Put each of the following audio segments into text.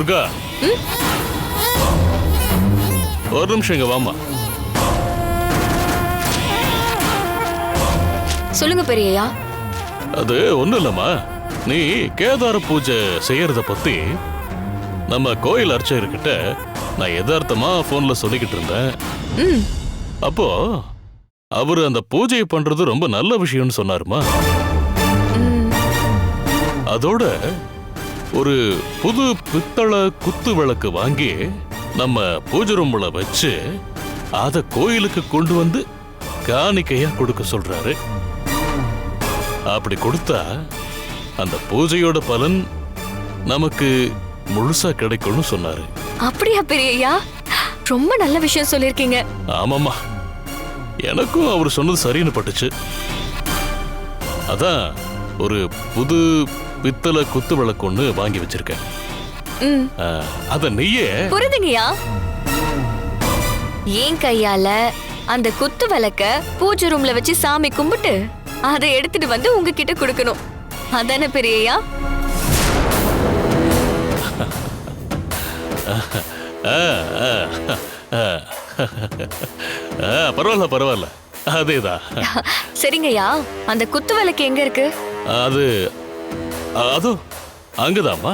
துர்கா, ஒரு நிமிஷம் இங்க வாமா. சொல்லுங்க பெரியய்யா. அது ஒண்ணும் இல்லம்மா, நீ கேதார பூஜை செய்யறத பத்தி நம்ம கோயில் அர்ச்சகர்கிட்ட நான் யதார்த்தமா போன்ல சொல்லிக்கிட்டு இருந்தேன். அப்போ அவரு அந்த பூஜையை பண்றது ரொம்ப நல்ல விஷயம்னு சொன்னாருமா. அதோட ஒரு புது பித்தளை குத்து விளக்கு வாங்கி நம்ம பூஜை ரூம்ல வச்சு அத கோயிலுக்கு கொண்டு வந்து காணிக்கையா கொடுக்க சொல்றாரு. அப்படி கொடுத்தா அந்த பூஜையோட பலன் நமக்கு முழுசா கிடைக்கும்னு சொன்னாரு. அப்படியா பெரியய்யா? ரொம்ப நல்ல விஷயம் சொல்லிருக்கீங்க. ஆமாமா, எனக்கும் அவர் சொன்னது சரின்னு பட்டுச்சு. அதான் ஒரு புது பித்தளை குத்து விளக்கு ஒண்ணு வாங்கி வச்சிருக்கேன். அத நீயே. புரியுதுங்கய்யா. ஏன் கையால அந்த குத்து விளக்க பூஜை ரூம்ல வச்சு சாமி கும்பிட்டு அதை எடுத்துட்டு வந்து உங்ககிட்ட கொடுக்கணும். அதானே பெரியய்யா? பரவாயில்ல பரவாயில்ல, அதேதான். சரிங்கய்யா, அந்த குத்து விளக்கு எங்க இருக்கு? அது அதோ அங்கதாம்மா.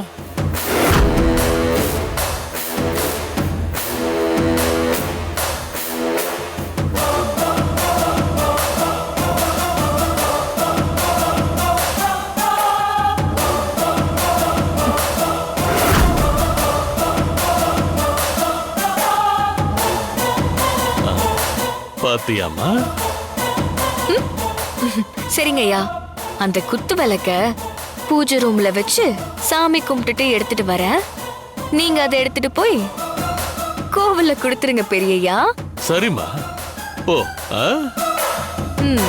பாத்தியாமா? சரிங்கய்யா, அந்த குத்து விளக்க பூஜை ரூம்ல வச்சு சாமி கும்பிட்டுட்டு எடுத்துட்டு வரேன். நீங்க அதை எடுத்துட்டு போய் கோவில்ல கொடுத்துருங்க பெரியய்யா. சரிம்மா, போ. ம்